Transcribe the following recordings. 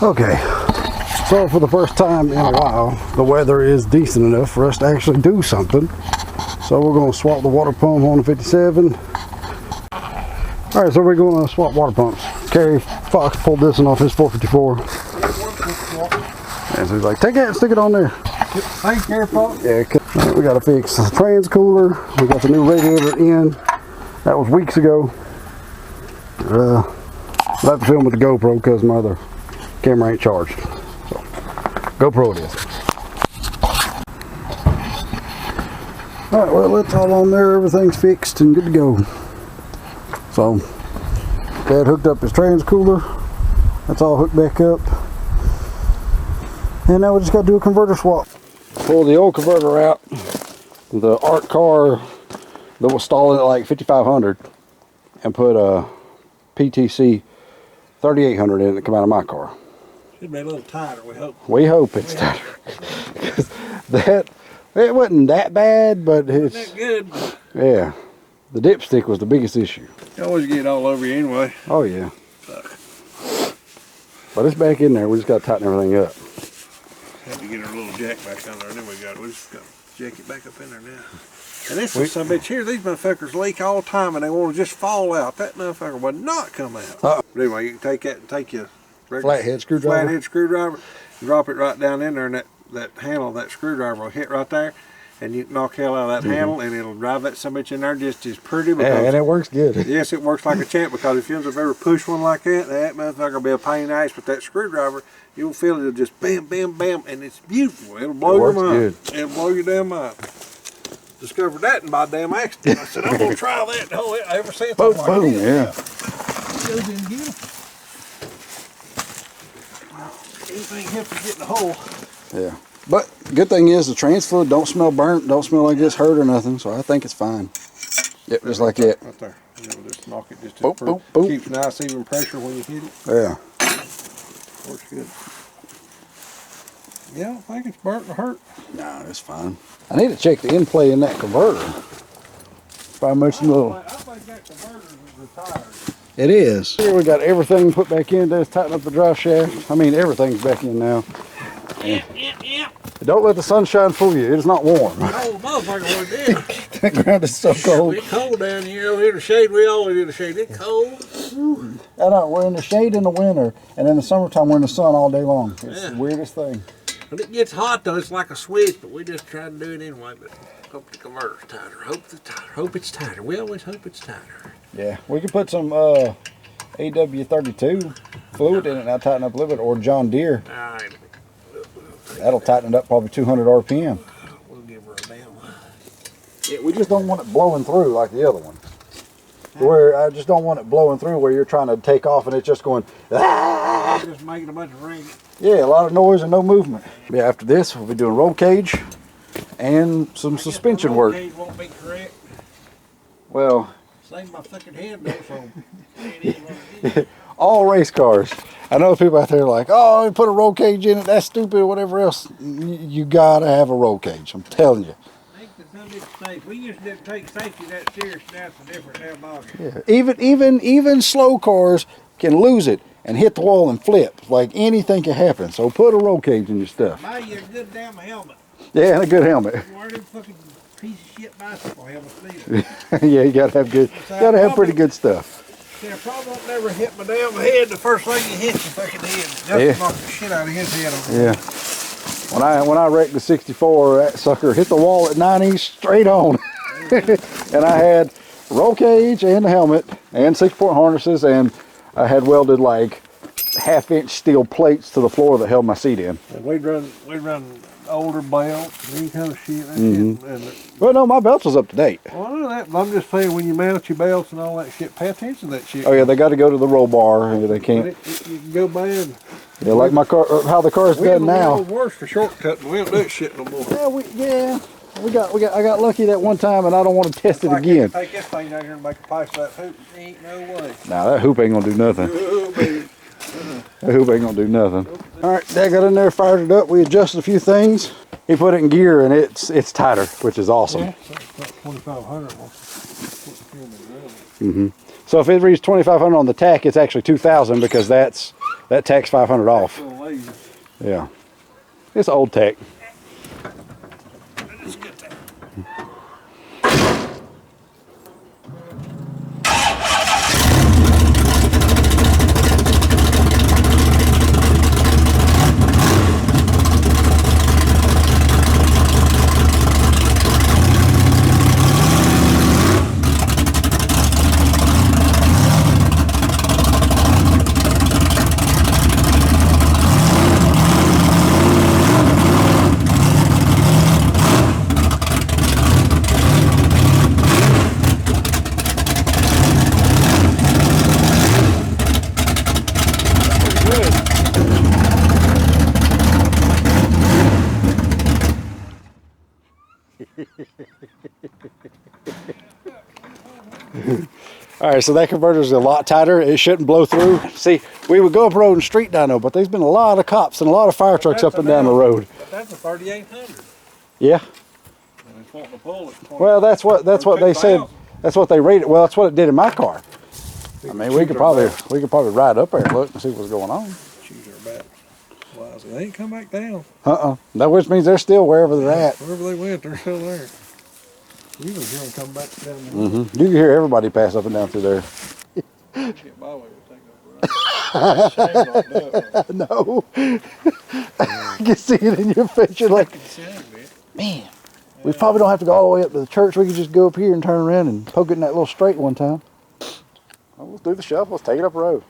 Okay, so for the first time in a while, the weather is decent enough for us to actually do something. So we're going to swap the water pump on the 57. All right, so we're going to swap water pumps. Kerry Fox pulled this one off his 454. And so he's like, take that and stick it on there. Thanks, Kerry Fox. Yeah, we got to fix the trans cooler. We got the new radiator in. That was weeks ago. I'll have to film with the GoPro because my other camera ain't charged. So, GoPro it is. Alright, well, it's all on there. Everything's fixed and good to go. So, Dad hooked up his trans cooler. That's all hooked back up. And now we just got to do a converter swap. Pull the old converter out. The art car that was stalling at like 5,500 and put a PTC 3,800 in it to come out of my car. Should be a little tighter, we hope. We hope it's tighter. It wasn't that bad, but it's not that good. Yeah, the dipstick was the biggest issue. You always get all over you anyway. Oh yeah. But it's back in there. We just got to tighten everything up. Had to get our little jack back on there, and then we just got to jack it back up in there now. And this is some bitch here. These motherfuckers leak all the time, and they want to just fall out. That motherfucker would not come out. But anyway, you can take that and take your flathead screwdriver, drop it right down in there, and that handle of that screwdriver will hit right there, and you knock hell out of that handle, and it'll drive that some bitch in there just as pretty. Yeah, and it works good. Yes, it works like a champ, because if you ever push one like that motherfucker will be a pain in the ass. But that screwdriver, you'll feel it'll just bam, bam, bam, and it's beautiful. It'll blow your mind. It'll blow your damn mind. Discovered that in my damn accident. I said, I'm going to try that. Oh, ever since. Boom, boom, yeah. It goes in beautiful. Anything helps you get in the hole. Yeah. But good thing is the trans fluid don't smell burnt, don't smell like it's hurt or nothing, so I think it's fine. Yep, just like that. Right there. And then we'll just knock it just boop, boop, boop. Keeps nice even pressure when you hit it. Yeah. Works good. Yeah, I don't think it's burnt or hurt. No, it's fine. I need to check the in-play in that converter. Probably much little. I think that converter is retired. It is. Here we got everything put back in. Just tighten up the drive shaft. I mean, everything's back in now. Yep. Don't let the sunshine fool you. It is not warm. Cold motherfucker what it is. That ground is so cold. It's cold down here. Over here in the shade. We always in the shade. It's cold. I know. We're in the shade in the winter, and in the summertime we're in the sun all day long. It's the weirdest thing. When it gets hot though, it's like a switch, but we just try to do it anyway. But hope the converter's tighter. Hope it's tighter. We always hope it's tighter. Yeah, we could put some AW32 fluid in it and I'll tighten up a little bit, or John Deere. All right. That'll tighten it up probably 200 RPM. We'll give her a damn. Yeah, we just don't want it blowing through like the other one. Where I just don't want it blowing through where you're trying to take off and it's just going, ah! Just making a bunch of ringing. Yeah, a lot of noise and no movement. Yeah, after this we'll be doing roll cage and some suspension work. Roll cage won't be correct. Well, save my fucking head though, so all race cars. I know people out there like, oh, you put a roll cage in it, that's stupid, or whatever else. You gotta have a roll cage, I'm telling you. We used to take safety that serious. That's a different damn ball. Yeah. Even slow cars can lose it and hit the wall and flip. Like anything can happen. So put a roll cage in your stuff. Buy you a good damn helmet. Yeah, and a good helmet. Wear them fucking piece of shit bicycle helmets either. Yeah, you gotta have good. You gotta have pretty good stuff. Yeah, I probably won't never hit my damn head. The first thing you hit, your fucking head. Just knock the shit out of his head. Yeah. When I wrecked the 64, that sucker hit the wall at 90 straight on. And I had roll cage and the helmet and 6-point harnesses, and I had welded like 1/2-inch steel plates to the floor that held my seat in. And we'd run older belts and any kind of shit. Well, no, my belts was up to date. Well, I know that, but I'm just saying when you mount your belts and all that shit, pay attention to that shit. Oh yeah, they got to go to the roll bar. They can't. You can go bad. Yeah, like my car, how the car's done now. We're worse for shortcutting. We don't do that shit no more. Yeah, I got lucky that one time, and I don't want to test it again. Take this thing down here and make a pipe of that hoop. Ain't no way. Nah, that hoop ain't gonna do nothing. That hoop ain't gonna do nothing. All right, Dad got in there, fired it up. We adjusted a few things. He put it in gear, and it's tighter, which is awesome. Yeah, so it's 2,500. So if it reads 2,500 on the tack, it's actually 2,000 because that's That tack's 500 off. Lazy. Yeah. It's old tack. Let's get that. All right, so that converter is a lot tighter. It shouldn't blow through. See, we would go up road and street dyno, but there's been a lot of cops and a lot of fire trucks up and down the road. But that's a 3800. Yeah. And it's wanting to pull it. Well, that's what they said. That's what they rated. Well, that's what it did in my car. I mean, we could probably ride up there and look and see what's going on. Choose her back. Well, they ain't come back down. That which means they're still wherever they're at. Wherever they went, they're still there. You can hear them come back down there. You can hear everybody pass up and down through there. Get my way with taking a ride. No. I can see it in your face. You're like, man, we probably don't have to go all the way up to the church. We could just go up here and turn around and poke it in that little straight one time. Well, let's do the shuffle. Let's take it up the road.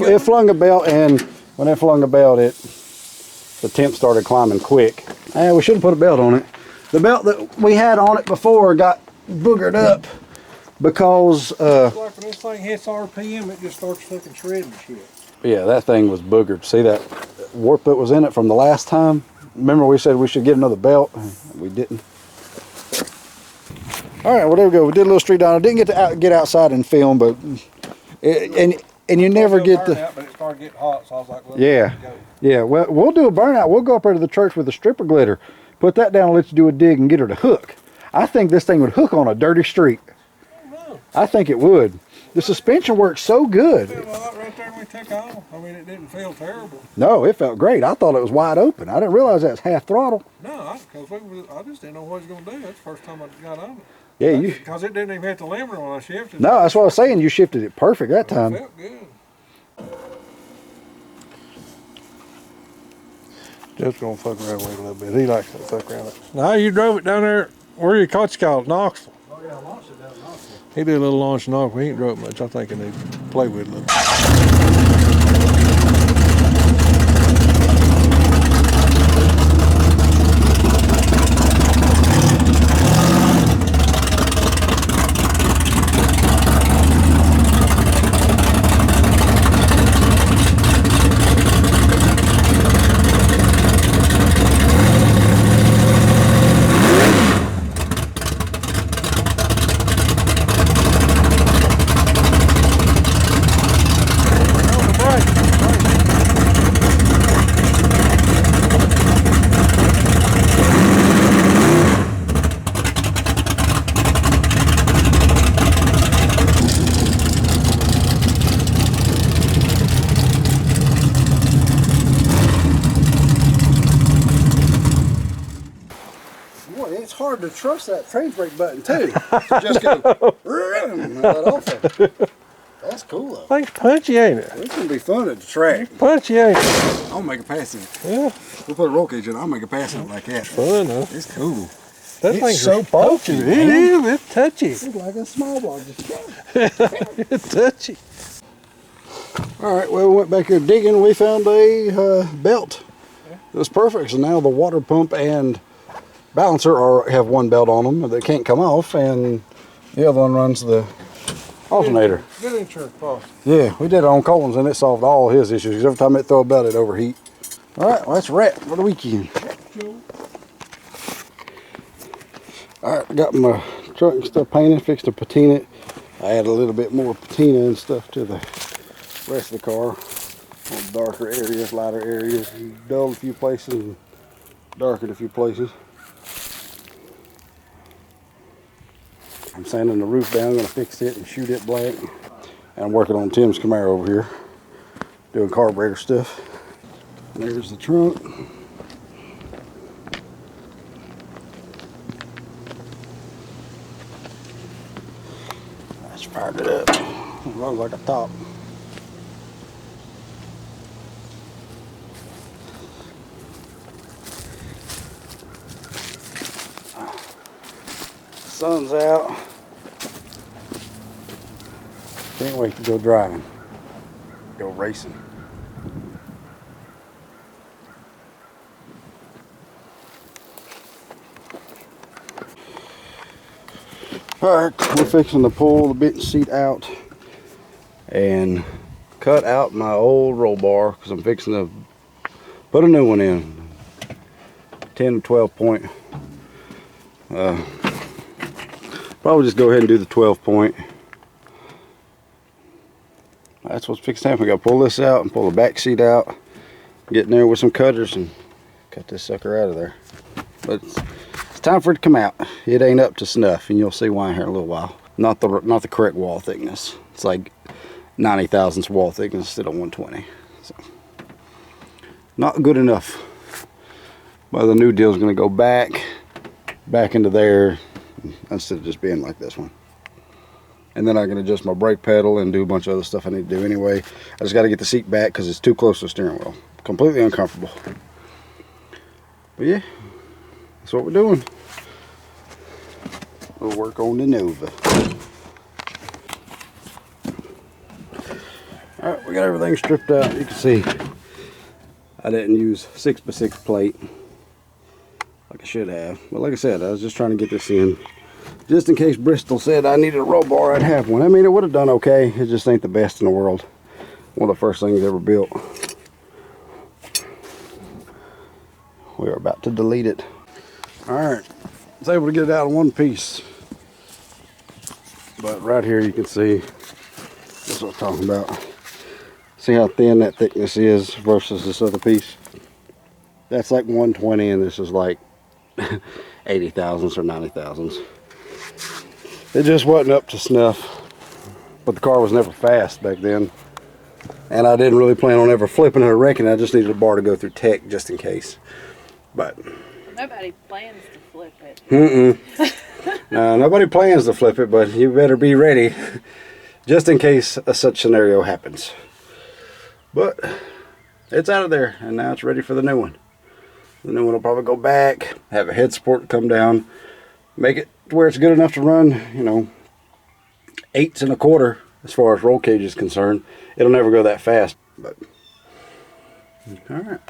It flung a belt, and when it flung a belt, the temp started climbing quick. We should have put a belt on it. The belt that we had on it before got boogered up because like when this thing hits RPM, it just starts fucking shredding shit. Yeah, that thing was boogered. See that warp that was in it from the last time? Remember we said we should get another belt? We didn't. All right, well there we go. We did a little street Dyno. Didn't get to get outside and film, but and you never get the. Out, but it started getting hot, so I was like, well, yeah. Well, we'll do a burnout. We'll go up there to the church with a strip of glitter, put that down, and let you do a dig and get her to hook. I think this thing would hook on a dirty street. I don't know. I think it would. The suspension works so good. Well, right there when we took off, I mean, it didn't feel terrible. No, it felt great. I thought it was wide open. I didn't realize that's half throttle. No, because I just didn't know what it was going to do. That's the first time I got on it. Yeah, because it didn't even hit the limiter when I shifted. No, that's what I was saying. You shifted it perfect that time. It felt good. Just gonna fuck around with it a little bit. He likes to fuck around with it. Now you drove it down there where you caught you called Knoxville. Oh yeah, I launched it down in Knoxville. He did a little launch in Knoxville. He ain't drove it much. I think he need to play with it a little. It's hard to trust that trade brake button too. Just go and let off of it. That's cool though. Thing's punchy, ain't it? It's gonna be fun at the track. Punchy, ain't it? I'll make a pass in it. Yeah. We'll put a roll cage in it. I'll make a pass in it like that. Fun, huh? It's cool. That It's thing's so punchy. bulky, It man. is. It's touchy. It's like a small block. It's touchy. All right, well, we went back here digging. We found a belt. It was perfect. So now the water pump and balancer have one belt on them that can't come off, and the other one runs the alternator. Good insurance policy. Yeah, we did it on Colin's, and it solved all his issues. 'Cause every time it throw a belt, it overheat. All right, well, that's a wrap for the weekend. All right, I got my truck and stuff painted, fixed to patina it. I added a little bit more patina and stuff to the rest of the car. Little darker areas, lighter areas, dulled a few places and darkened a few places. I'm sanding the roof down, gonna fix it and shoot it black. And I'm working on Tim's Camaro over here, doing carburetor stuff. And there's the trunk. I just fired it up. It runs like a top. Sun's out. Can't wait to go driving. Go racing. Alright, we're fixing to pull the bench seat out and cut out my old roll bar because I'm fixing to put a new one in. 10 to 12 point. Probably just go ahead and do the 12 point. That's what's fixing to happen. We got to pull this out and pull the back seat out. Get in there with some cutters and cut this sucker out of there. But it's time for it to come out. It ain't up to snuff, and you'll see why here in a little while. Not the correct wall thickness. It's like 90 thousandths wall thickness instead of 120. So not good enough. But the new deal is going to go back into there instead of just being like this one. And then I can adjust my brake pedal and do a bunch of other stuff I need to do anyway. I just got to get the seat back because it's too close to the steering wheel. Completely uncomfortable. But yeah, that's what we're doing. We'll work on the Nova. Alright, we got everything stripped out. You can see I didn't use 6x6 plate. like I should have. But like I said, I was just trying to get this in. Just in case Bristol said I needed a roll bar, I'd have one. I mean, it would have done okay. It just ain't the best in the world. One of the first things ever built. We are about to delete it. All right, I was able to get it out in one piece. But right here you can see, that's what I'm talking about. See how thin that thickness is versus this other piece? That's like 120 and this is like 80 thousandths or 90 thousandths. It just wasn't up to snuff. But the car was never fast back then. And I didn't really plan on ever flipping it or wrecking it. I just needed a bar to go through tech just in case. But nobody plans to flip it. No, nobody plans to flip it, but you better be ready just in case a such scenario happens. But it's out of there, and now it's ready for the new one. The new one will probably go back, have a head support come down, make it to where it's good enough to run, you know, 8s1/4 as far as roll cage is concerned. It'll never go that fast, but all right.